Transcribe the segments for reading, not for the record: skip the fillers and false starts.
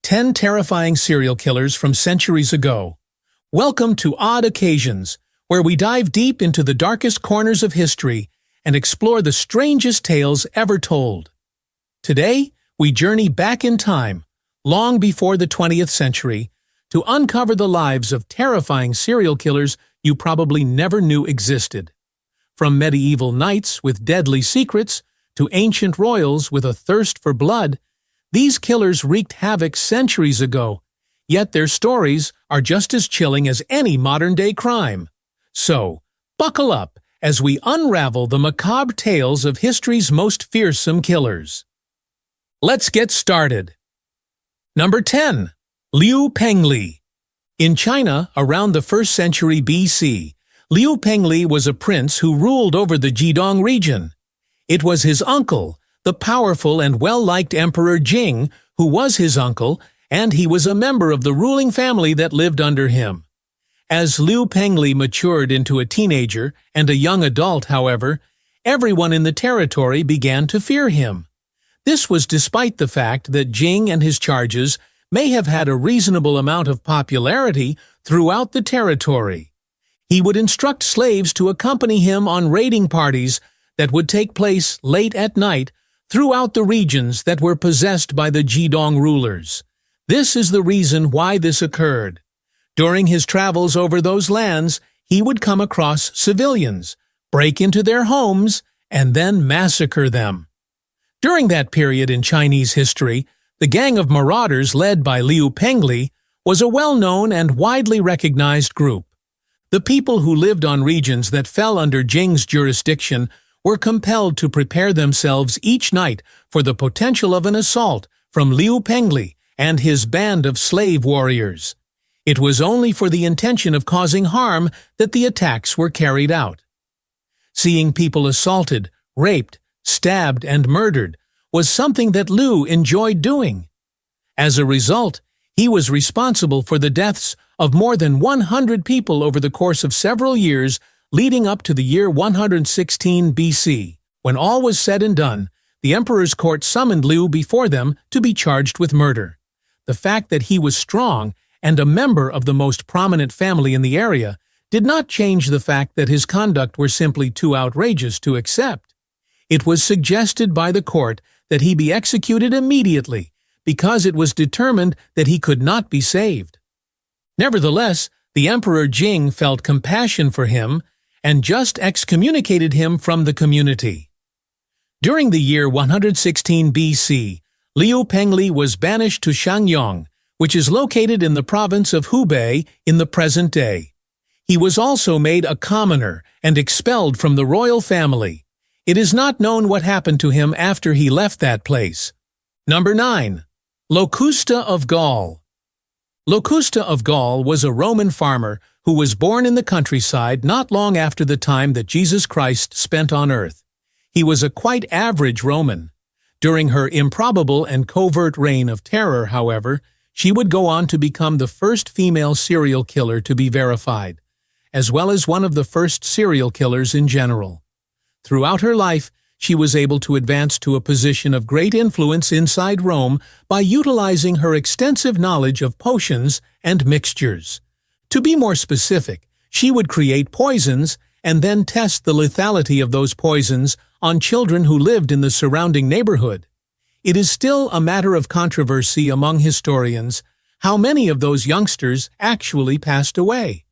10 terrifying serial killers from centuries ago. Welcome to Odd Occasions, where we dive deep into the darkest corners of history and explore the strangest tales ever told. Today, we journey back in time, long before the 20th century, to uncover the lives of terrifying serial killers you probably never knew existed. From medieval knights with deadly secrets to ancient royals with a thirst for blood, these killers wreaked havoc centuries ago, yet their stories are just as chilling as any modern-day crime. So, buckle up as we unravel the macabre tales of history's most fearsome killers. Let's get started. Number 10. Liu Pengli. In China, around the 1st century BC, Liu Pengli was a prince who ruled over the Zhejiang region. It was his uncle, the powerful and well-liked Emperor Jing, who was his uncle, and he was a member of the ruling family that lived under him. As Liu Pengli matured into a teenager and a young adult, however, everyone in the territory began to fear him. This was despite the fact that Jing and his charges may have had a reasonable amount of popularity throughout the territory. He would instruct slaves to accompany him on raiding parties that would take place late at night throughout the regions that were possessed by the Zhejiang rulers. This is the reason why this occurred. During his travels over those lands, he would come across civilians, break into their homes, and then massacre them. During that period in Chinese history, the gang of marauders led by Liu Pengli was a well-known and widely recognized group. The people who lived on regions that fell under Jing's jurisdiction were compelled to prepare themselves each night for the potential of an assault from Liu Pengli and his band of slave warriors. It was only for the intention of causing harm that the attacks were carried out. Seeing people assaulted, raped, stabbed, and murdered was something that Liu enjoyed doing. As a result, he was responsible for the deaths of more than 100 people over the course of several years leading up to the year 116 BC. When all was said and done, the emperor's court summoned Liu before them to be charged with murder. The fact that he was strong and a member of the most prominent family in the area did not change the fact that his conduct were simply too outrageous to accept. It was suggested by the court that he be executed immediately because it was determined that he could not be saved. Nevertheless, the Emperor Jing felt compassion for him and just excommunicated him from the community. During the year 116 BC, Liu Pengli was banished to Shangyong, which is located in the province of Hubei in the present day. He was also made a commoner and expelled from the royal family. It is not known what happened to him after he left that place. Number 9. Locusta of Gaul. Locusta of Gaul was a Roman farmer who was born in the countryside not long after the time that Jesus Christ spent on earth. He was a quite average Roman. During her improbable and covert reign of terror, however, she would go on to become the first female serial killer to be verified, as well as one of the first serial killers in general. Throughout her life, she was able to advance to a position of great influence inside Rome by utilizing her extensive knowledge of potions and mixtures. To be more specific, she would create poisons and then test the lethality of those poisons on children who lived in the surrounding neighborhood. It is still a matter of controversy among historians how many of those youngsters actually passed away.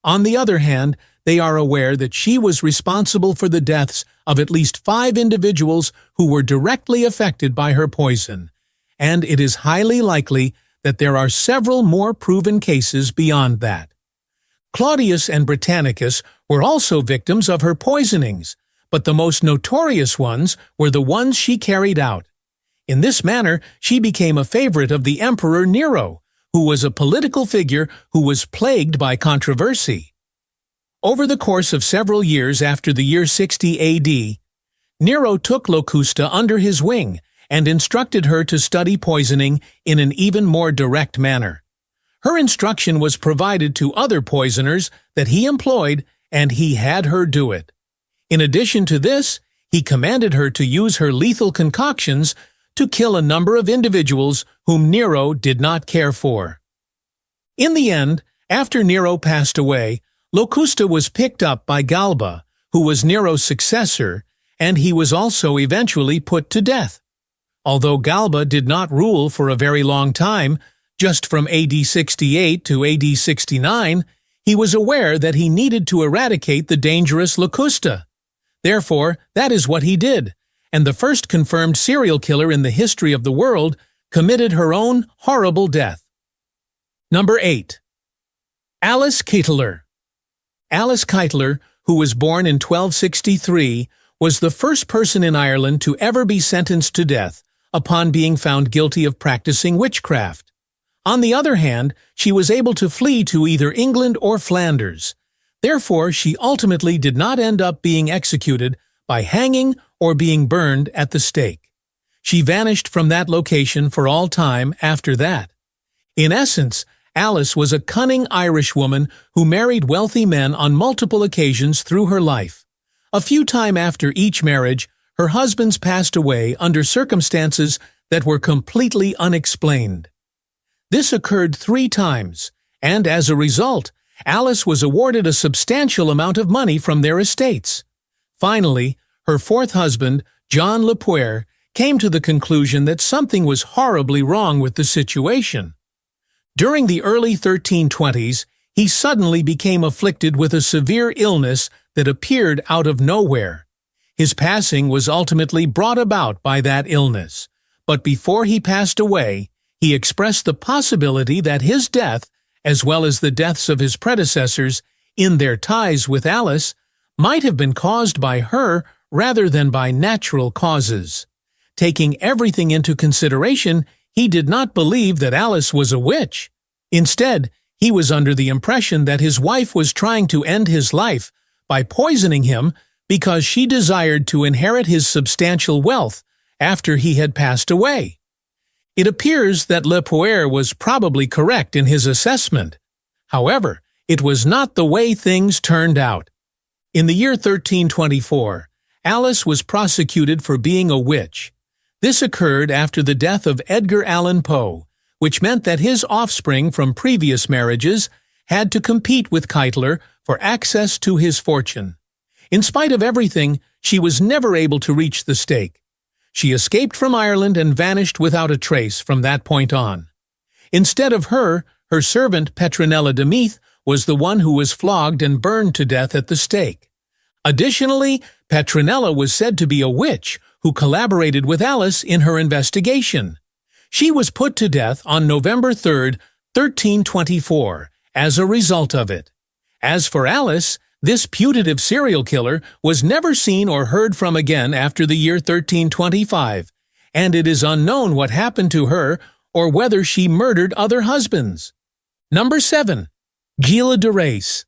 On the other hand, they are aware that she was responsible for the deaths of at least 5 individuals who were directly affected by her poison, and it is highly likely that there are several more proven cases beyond that. Claudius and Britannicus were also victims of her poisonings, but the most notorious ones were the ones she carried out. In this manner, she became a favorite of the Emperor Nero, who was a political figure who was plagued by controversy. Over the course of several years after the year 60 AD, Nero took Locusta under his wing and instructed her to study poisoning in an even more direct manner. Her instruction was provided to other poisoners that he employed, and he had her do it. In addition to this, he commanded her to use her lethal concoctions to kill a number of individuals whom Nero did not care for. In the end, after Nero passed away, Locusta was picked up by Galba, who was Nero's successor, and he was also eventually put to death. Although Galba did not rule for a very long time, just from AD 68 to AD 69, he was aware that he needed to eradicate the dangerous Locusta. Therefore, that is what he did, and the first confirmed serial killer in the history of the world committed her own horrible death. Number 8. Alice Kyteler. Alice Kyteler, who was born in 1263, was the first person in Ireland to ever be sentenced to death upon being found guilty of practicing witchcraft. On the other hand, she was able to flee to either England or Flanders. Therefore, she ultimately did not end up being executed by hanging or being burned at the stake. She vanished from that location for all time after that. In essence, Alice was a cunning Irish woman who married wealthy men on multiple occasions through her life. A few times after each marriage, her husbands passed away under circumstances that were completely unexplained. This occurred 3 times, and as a result, Alice was awarded a substantial amount of money from their estates. Finally, her 4th husband, John Lynch, came to the conclusion that something was horribly wrong with the situation. During the early 1320s, he suddenly became afflicted with a severe illness that appeared out of nowhere. His passing was ultimately brought about by that illness, but before he passed away, he expressed the possibility that his death, as well as the deaths of his predecessors in their ties with Alice, might have been caused by her rather than by natural causes. Taking everything into consideration, he did not believe that Alice was a witch. Instead, he was under the impression that his wife was trying to end his life by poisoning him because she desired to inherit his substantial wealth after he had passed away. It appears that Lynch was probably correct in his assessment. However, it was not the way things turned out. In the year 1324, Alice was prosecuted for being a witch. This occurred after the death of Edgar Allan Poe, which meant that his offspring from previous marriages had to compete with Kyteler for access to his fortune. In spite of everything, she was never able to reach the stake. She escaped from Ireland and vanished without a trace from that point on. Instead of her, her servant Petronella de Meath was the one who was flogged and burned to death at the stake. Additionally, Petronella was said to be a witch who collaborated with Alice in her investigation. She was put to death on November 3, 1324, as a result of it. As for Alice, this putative serial killer was never seen or heard from again after the year 1325, and it is unknown what happened to her or whether she murdered other husbands. Number 7. Gilles de Rais.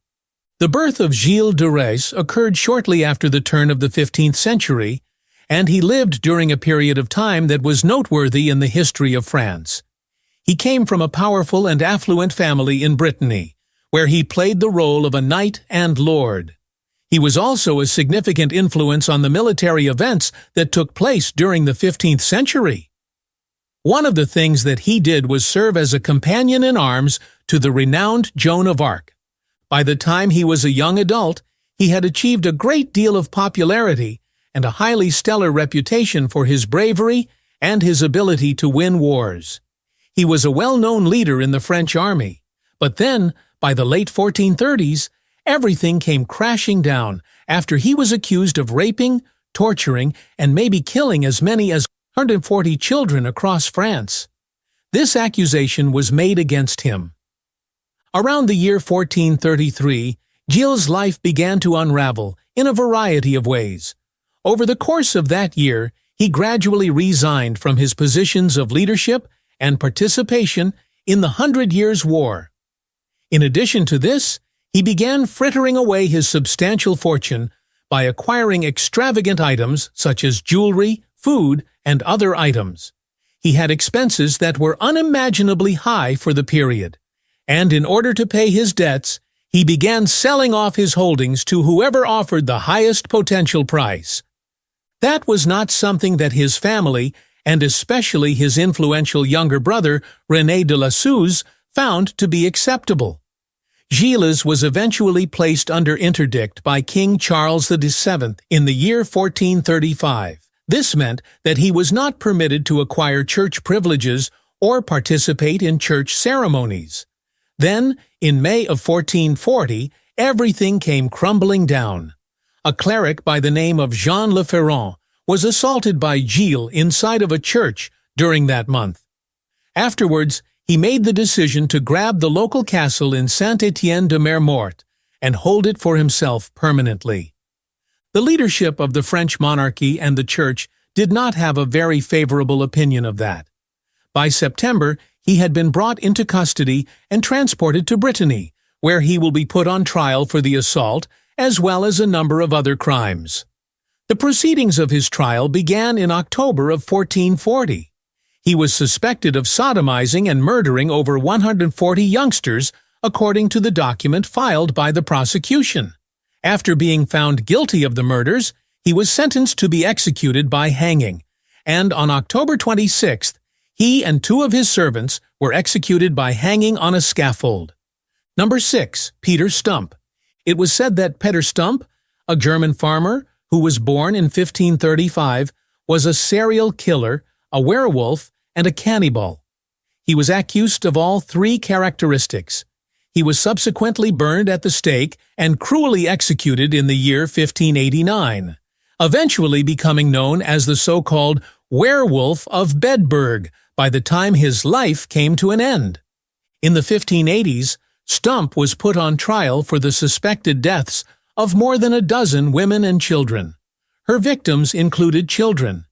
The birth of Gilles de Rais occurred shortly after the turn of the 15th century, and he lived during a period of time that was noteworthy in the history of France. He came from a powerful and affluent family in Brittany, where he played the role of a knight and lord. He was also a significant influence on the military events that took place during the 15th century. One of the things that he did was serve as a companion in arms to the renowned Joan of Arc. By the time he was a young adult, he had achieved a great deal of popularity and a highly stellar reputation for his bravery and his ability to win wars. He was a well-known leader in the French army, but then, by the late 1430s, everything came crashing down after he was accused of raping, torturing, and maybe killing as many as 140 children across France. This accusation was made against him. Around the year 1433, Gilles' life began to unravel in a variety of ways. Over the course of that year, he gradually resigned from his positions of leadership and participation in the 100 Years' War. In addition to this, he began frittering away his substantial fortune by acquiring extravagant items such as jewelry, food, and other items. He had expenses that were unimaginably high for the period, and in order to pay his debts, he began selling off his holdings to whoever offered the highest potential price. That was not something that his family and especially his influential younger brother, René de la Suze, found to be acceptable. Gilles was eventually placed under interdict by King Charles VII in the year 1435. This meant that he was not permitted to acquire church privileges or participate in church ceremonies. Then, in May of 1440, everything came crumbling down. A cleric by the name of Jean Le Ferrand was assaulted by Gilles inside of a church during that month. Afterwards, he made the decision to grab the local castle in Saint-Étienne-de-Mer-Morte and hold it for himself permanently. The leadership of the French monarchy and the church did not have a very favorable opinion of that. By September, he had been brought into custody and transported to Brittany, where he will be put on trial for the assault as well as a number of other crimes. The proceedings of his trial began in October of 1440. He was suspected of sodomizing and murdering over 140 youngsters, according to the document filed by the prosecution. After being found guilty of the murders, he was sentenced to be executed by hanging, and on October 26th, he and 2 of his servants were executed by hanging on a scaffold. Number 6. Peter Stumpp. It was said that Peter Stumpp, a German farmer who was born in 1535, was a serial killer, a werewolf, and a cannibal. He was accused of all 3 characteristics. He was subsequently burned at the stake and cruelly executed in the year 1589, eventually becoming known as the so-called Werewolf of Bedburg by the time his life came to an end. In the 1580s, Stumpp was put on trial for the suspected deaths of more than a dozen women and children. Her victims included children.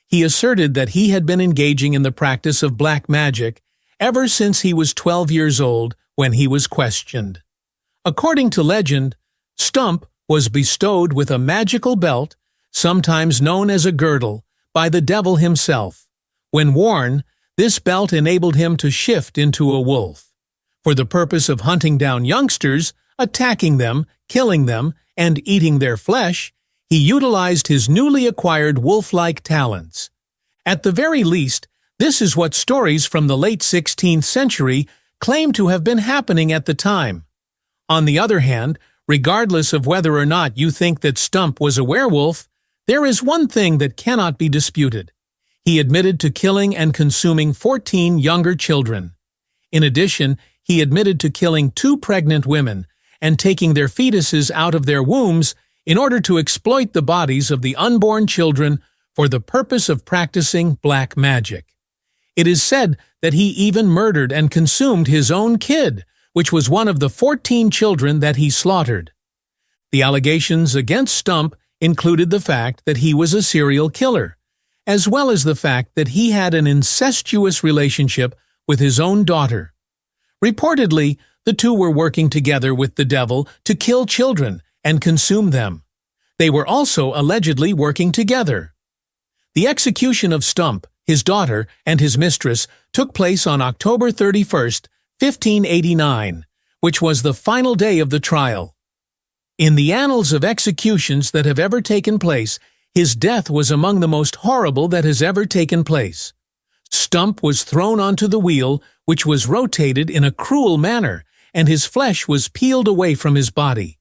He asserted that he had been engaging in the practice of black magic ever since he was 12 years old when he was questioned. According to legend, Stumpp was bestowed with a magical belt, sometimes known as a girdle, by the devil himself. When worn, this belt enabled him to shift into a wolf. For the purpose of hunting down youngsters, attacking them, killing them, and eating their flesh, he utilized his newly acquired wolf-like talents. At the very least, this is what stories from the late 16th century claim to have been happening at the time. On the other hand, regardless of whether or not you think that Stumpp was a werewolf, there is one thing that cannot be disputed. He admitted to killing and consuming 14 younger children. In addition, he admitted to killing 2 pregnant women and taking their fetuses out of their wombs in order to exploit the bodies of the unborn children for the purpose of practicing black magic. It is said that he even murdered and consumed his own kid, which was one of the 14 children that he slaughtered. The allegations against Stumpp included the fact that he was a serial killer, as well as the fact that he had an incestuous relationship with his own daughter. Reportedly, the 2 were working together with the devil to kill children and consume them. They were also allegedly working together. The execution of Stumpp, his daughter, and his mistress took place on October 31st, 1589, which was the final day of the trial. In the annals of executions that have ever taken place, his death was among the most horrible that has ever taken place. Stumpp was thrown onto the wheel, which was rotated in a cruel manner, and his flesh was peeled away from his body.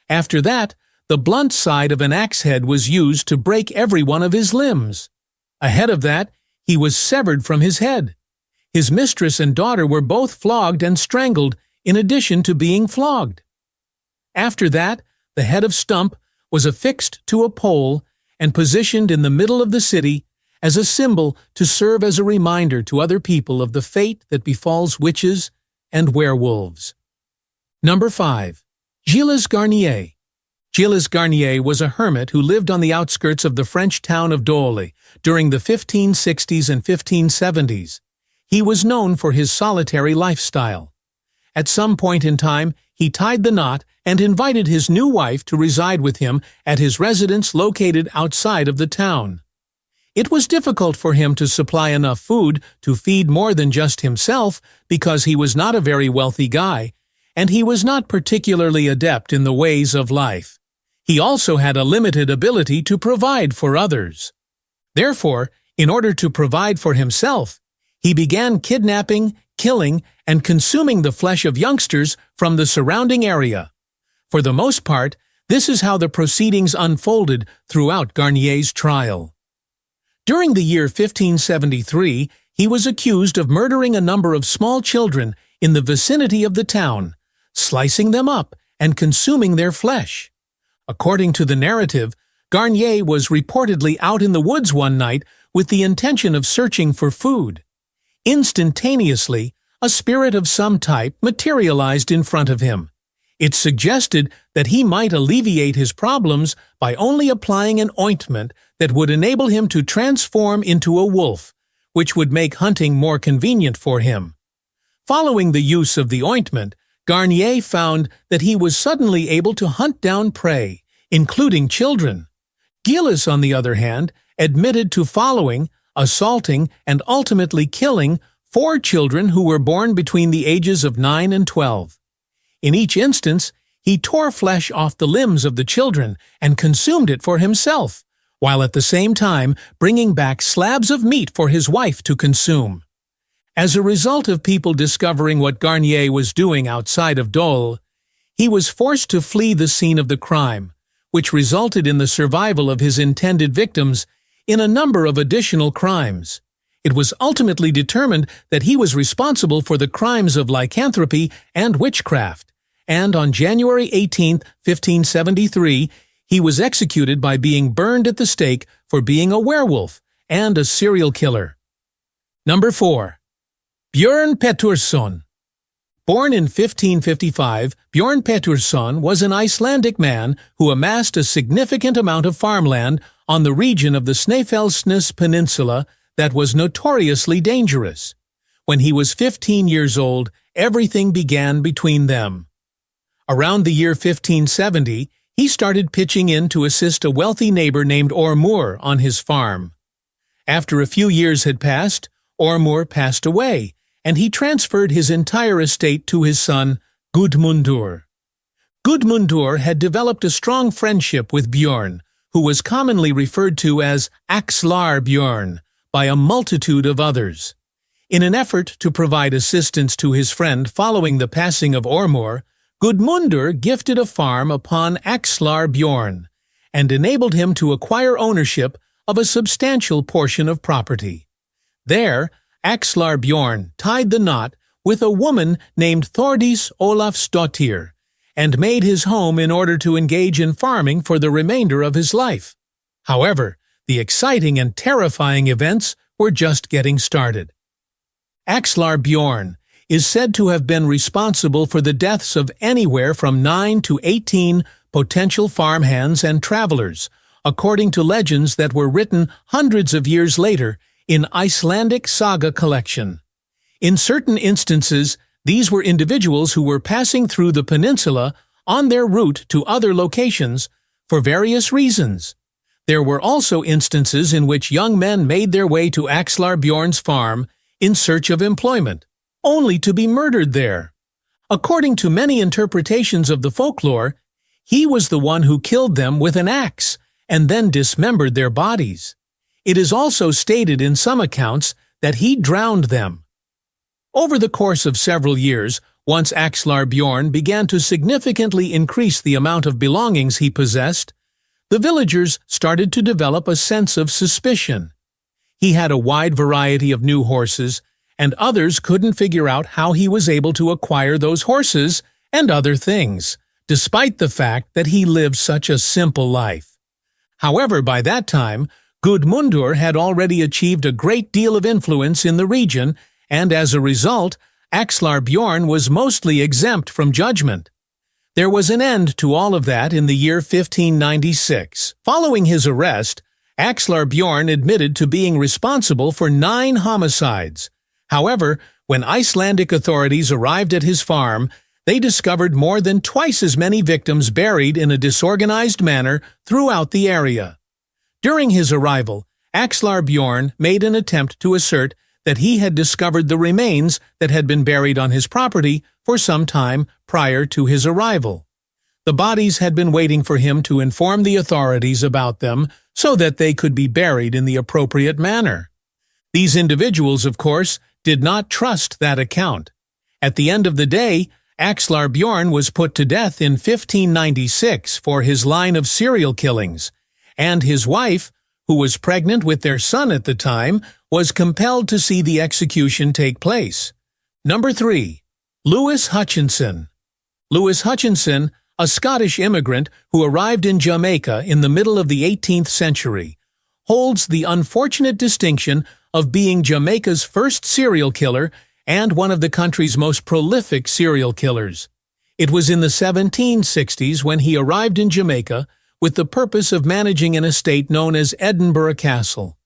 After that, the blunt side of an axe head was used to break every one of his limbs. Ahead of that, he was severed from his head. His mistress and daughter were both flogged and strangled, in addition to being flogged. After that, the head of Stumpp was affixed to a pole and positioned in the middle of the city as a symbol to serve as a reminder to other people of the fate that befalls witches and werewolves. Number 5. Gilles Garnier. Gilles Garnier was a hermit who lived on the outskirts of the French town of Dole during the 1560s and 1570s. He was known for his solitary lifestyle. At some point in time, he tied the knot and invited his new wife to reside with him at his residence located outside of the town. It was difficult for him to supply enough food to feed more than just himself because he was not a very wealthy guy, and he was not particularly adept in the ways of life. He also had a limited ability to provide for others. Therefore, In order to provide for himself, he began kidnapping, killing, and consuming the flesh of youngsters from the surrounding area. For the most part, this is how the proceedings unfolded throughout Garnier's trial. During the year 1573, he was accused of murdering a number of small children in the vicinity of the town, slicing them up and consuming their flesh. According to the narrative, Garnier was reportedly out in the woods one night with the intention of searching for food. Instantaneously, a spirit of some type materialized in front of him. It suggested that he might alleviate his problems by only applying an ointment that would enable him to transform into a wolf, which would make hunting more convenient for him. Following the use of the ointment, Garnier found that he was suddenly able to hunt down prey, including children. Gilles, on the other hand, admitted to following, assaulting, and ultimately killing 4 children who were born between the ages of 9 and 12. In each instance, he tore flesh off the limbs of the children and consumed it for himself, while at the same time bringing back slabs of meat for his wife to consume. As a result of people discovering what Garnier was doing outside of Dole, he was forced to flee the scene of the crime, which resulted in the survival of his intended victims in a number of additional crimes. It was ultimately determined that he was responsible for the crimes of lycanthropy and witchcraft, and on January 18, 1573, he was executed by being burned at the stake for being a werewolf and a serial killer. Number 4. Björn Pétursson. Born in 1555, Björn Pétursson was an Icelandic man who amassed a significant amount of farmland on the region of the Snæfellsnes Peninsula that was notoriously dangerous. When he was 15 years old, everything began between them. Around the year 1570, he started pitching in to assist a wealthy neighbor named Ormur on his farm. After a few years had passed, Ormur passed away, and he transferred his entire estate to his son, Gudmundur. Gudmundur had developed a strong friendship with Björn, who was commonly referred to as Axlar Björn by a multitude of others. In an effort to provide assistance to his friend following the passing of Ormur, Gudmundur gifted a farm upon Axlar Björn and enabled him to acquire ownership of a substantial portion of property. There, Axlar Björn tied the knot with a woman named Thordis Olafsdottir and made his home in order to engage in farming for the remainder of his life. However, the exciting and terrifying events were just getting started. Axlar Björn is said to have been responsible for the deaths of anywhere from 9 to 18 potential farmhands and travelers, according to legends that were written hundreds of years later in Icelandic saga collection. In certain instances, these were individuals who were passing through the peninsula on their route to other locations for various reasons. There were also instances in which young men made their way to Axlar Björn's farm in search of employment, only to be murdered there. According to many interpretations of the folklore, he was the one who killed them with an axe and then dismembered their bodies. It is also stated in some accounts that he drowned them. Over the course of several years, once Axlar Björn began to significantly increase the amount of belongings he possessed, the villagers started to develop a sense of suspicion. He had a wide variety of new horses, and others couldn't figure out how he was able to acquire those horses and other things, despite the fact that he lived such a simple life. However, by that time, Gudmundur had already achieved a great deal of influence in the region, and as a result, Axlar Björn was mostly exempt from judgment. There was an end to all of that in the year 1596. Following his arrest, Axlar Björn admitted to being responsible for 9 homicides. However, when Icelandic authorities arrived at his farm, they discovered more than twice as many victims buried in a disorganized manner throughout the area. During his arrival, Axlar Björn made an attempt to assert that he had discovered the remains that had been buried on his property for some time prior to his arrival. The bodies had been waiting for him to inform the authorities about them so that they could be buried in the appropriate manner. These individuals, of course, did not trust that account. At the end of the day, Axlar Björn was put to death in 1596 for his line of serial killings, and his wife, who was pregnant with their son at the time, was compelled to see the execution take place. Number 3. Lewis Hutchinson. Lewis Hutchinson, a Scottish immigrant who arrived in Jamaica in the middle of the 18th century, holds the unfortunate distinction of being Jamaica's first serial killer and one of the country's most prolific serial killers. It was in the 1760s when he arrived in Jamaica with the purpose of managing an estate known as Edinburgh Castle.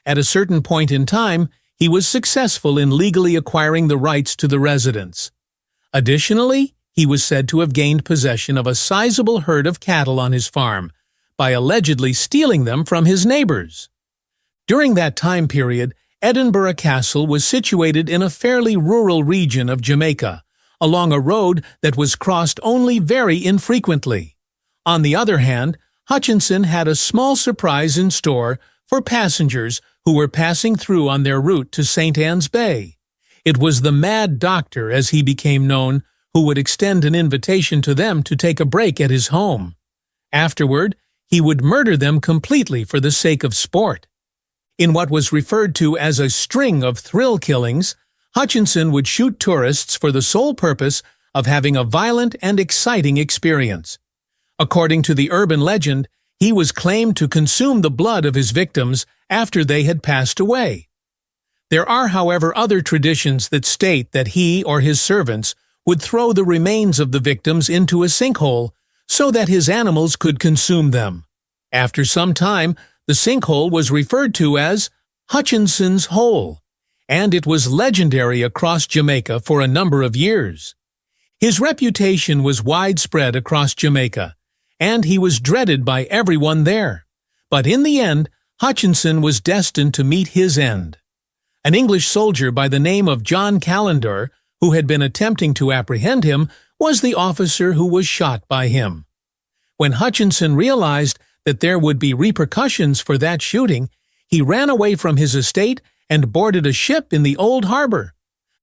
At a certain point in time, he was successful in legally acquiring the rights to the residence. Additionally, he was said to have gained possession of a sizable herd of cattle on his farm by allegedly stealing them from his neighbors. During that time period, Edinburgh Castle was situated in a fairly rural region of Jamaica, along a road that was crossed only very infrequently. On the other hand, Hutchinson had a small surprise in store for passengers who were passing through on their route to St. Anne's Bay. It was the Mad Doctor, as he became known, who would extend an invitation to them to take a break at his home. Afterward, he would murder them completely for the sake of sport. In what was referred to as a string of thrill killings, Hutchinson would shoot tourists for the sole purpose of having a violent and exciting experience. According to the urban legend, he was claimed to consume the blood of his victims after they had passed away. There are, however, other traditions that state that he or his servants would throw the remains of the victims into a sinkhole so that his animals could consume them. After some time, the sinkhole was referred to as Hutchinson's Hole, and it was legendary across Jamaica for a number of years. His reputation was widespread across Jamaica, and he was dreaded by everyone there. But in the end, Hutchinson was destined to meet his end. An English soldier by the name of John Calendar, who had been attempting to apprehend him, was the officer who was shot by him. When Hutchinson realized that there would be repercussions for that shooting, he ran away from his estate and boarded a ship in the old harbor.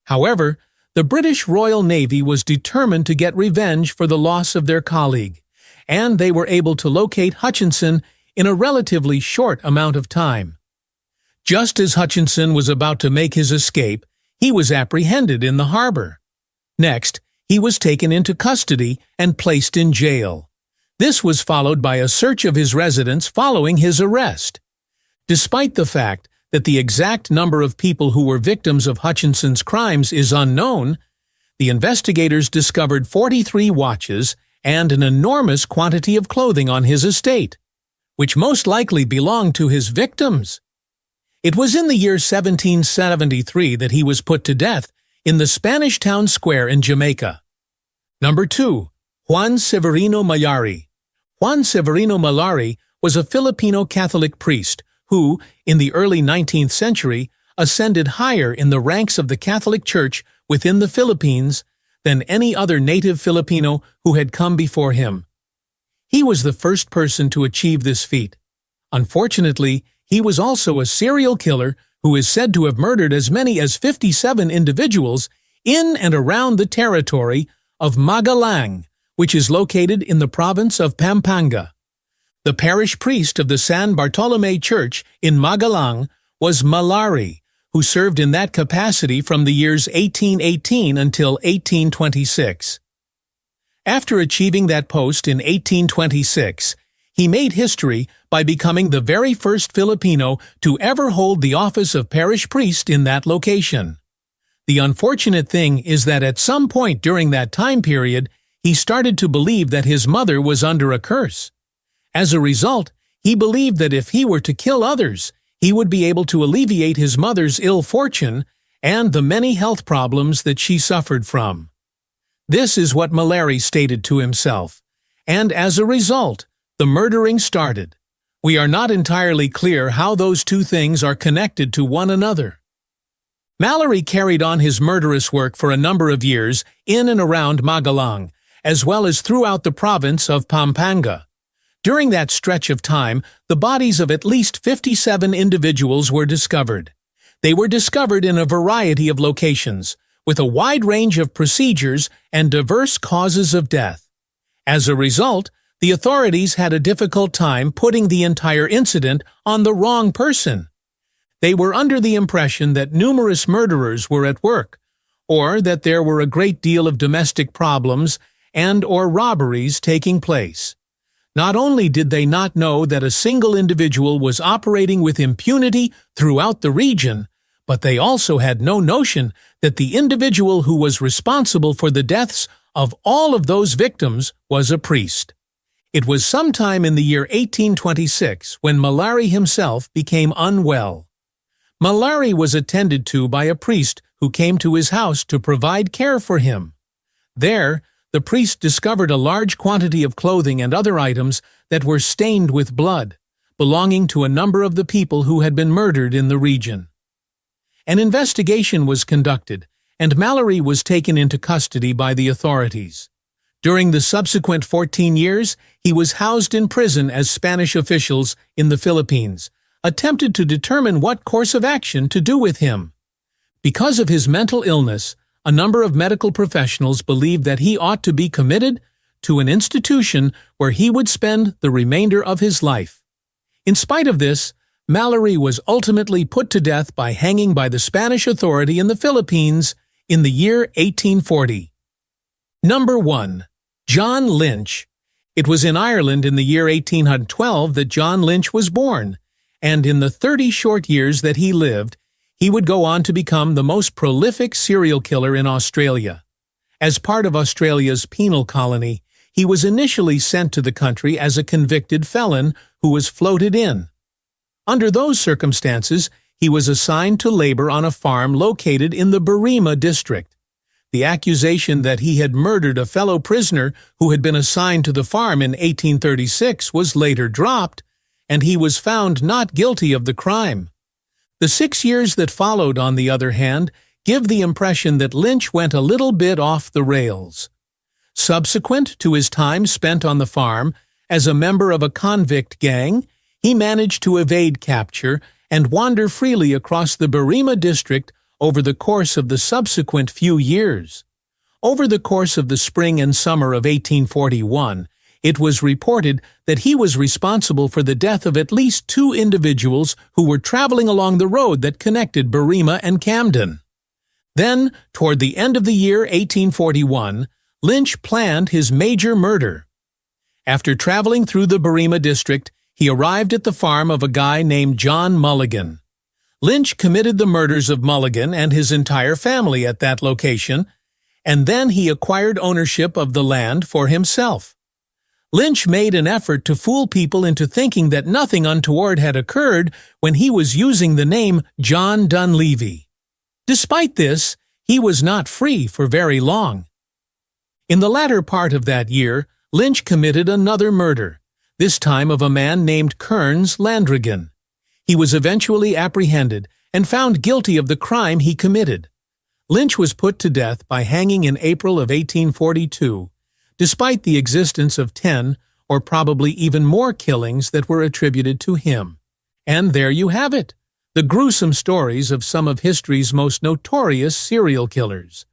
However, the British Royal Navy was determined to get revenge for the loss of their colleague, and they were able to locate Hutchinson in a relatively short amount of time. Just as Hutchinson was about to make his escape, he was apprehended in the harbor. Next, he was taken into custody and placed in jail. This was followed by a search of his residence following his arrest. Despite the fact that the exact number of people who were victims of Hutchinson's crimes is unknown, the investigators discovered 43 watches and an enormous quantity of clothing on his estate, which most likely belonged to his victims. It was in the year 1773 that he was put to death in the Spanish town square in Jamaica. Number 2. Juan Severino Mallari. Juan Severino Mallari was a Filipino Catholic priest who, in the early 19th century, ascended higher in the ranks of the Catholic Church within the Philippines than any other native Filipino who had come before him. He was the first person to achieve this feat. Unfortunately, he was also a serial killer who is said to have murdered as many as 57 individuals in and around the territory of Magalang, which is located in the province of Pampanga. The parish priest of the San Bartolome Church in Magalang was Mallari, who served in that capacity from the years 1818 until 1826. After achieving that post in 1826, he made history by becoming the very first Filipino to ever hold the office of parish priest in that location. The unfortunate thing is that at some point during that time period, he started to believe that his mother was under a curse. As a result, he believed that if he were to kill others, he would be able to alleviate his mother's ill fortune and the many health problems that she suffered from. This is what Mallari stated to himself, and as a result, the murdering started. We are not entirely clear how those two things are connected to one another. Mallari carried on his murderous work for a number of years in and around Magalang, as well as throughout the province of Pampanga. During that stretch of time, the bodies of at least 57 individuals were discovered. They were discovered in a variety of locations, with a wide range of procedures and diverse causes of death. As a result, the authorities had a difficult time putting the entire incident on the wrong person. They were under the impression that numerous murderers were at work, or that there were a great deal of domestic problems and/or robberies taking place. Not only did they not know that a single individual was operating with impunity throughout the region, but they also had no notion that the individual who was responsible for the deaths of all of those victims was a priest. It was sometime in the year 1826 when Mallari himself became unwell. Mallari was attended to by a priest who came to his house to provide care for him. There, the priest discovered a large quantity of clothing and other items that were stained with blood, belonging to a number of the people who had been murdered in the region. An investigation was conducted, and Mallari was taken into custody by the authorities. During the subsequent 14 years, he was housed in prison as Spanish officials in the Philippines attempted to determine what course of action to do with him. Because of his mental illness, a number of medical professionals believed that he ought to be committed to an institution where he would spend the remainder of his life. In spite of this, Mallari was ultimately put to death by hanging by the Spanish authority in the Philippines in the year 1840. Number 1. John Lynch. It was in Ireland in the year 1812 that John Lynch was born, and in the 30 short years that he lived, he would go on to become the most prolific serial killer in Australia. As part of Australia's penal colony, he was initially sent to the country as a convicted felon who was floated in. Under those circumstances, he was assigned to labor on a farm located in the Berrima district. The accusation that he had murdered a fellow prisoner who had been assigned to the farm in 1836 was later dropped, and he was found not guilty of the crime. The 6 years that followed, on the other hand, give the impression that Lynch went a little bit off the rails. Subsequent to his time spent on the farm, as a member of a convict gang, he managed to evade capture and wander freely across the Berrima district over the course of the subsequent few years. Over the course of the spring and summer of 1841, it was reported that he was responsible for the death of at least 2 individuals who were traveling along the road that connected Berrima and Camden. Then, toward the end of the year 1841, Lynch planned his major murder. After traveling through the Berrima district, he arrived at the farm of a guy named John Mulligan. Lynch committed the murders of Mulligan and his entire family at that location, and then he acquired ownership of the land for himself. Lynch made an effort to fool people into thinking that nothing untoward had occurred when he was using the name John Dunleavy. Despite this, he was not free for very long. In the latter part of that year, Lynch committed another murder, this time of a man named Kearns Landrigan. He was eventually apprehended and found guilty of the crime he committed. Lynch was put to death by hanging in April of 1842, despite the existence of 10 or probably even more killings that were attributed to him. And there you have it, the gruesome stories of some of history's most notorious serial killers.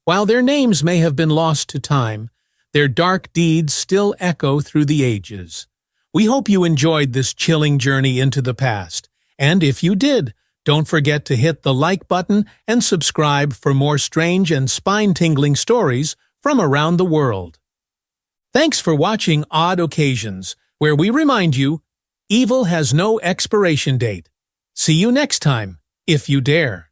While their names may have been lost to time, their dark deeds still echo through the ages. We hope you enjoyed this chilling journey into the past, and if you did, don't forget to hit the like button and subscribe for more strange and spine-tingling stories from around the world. Thanks for watching Odd Occasions, where we remind you, evil has no expiration date. See you next time, if you dare.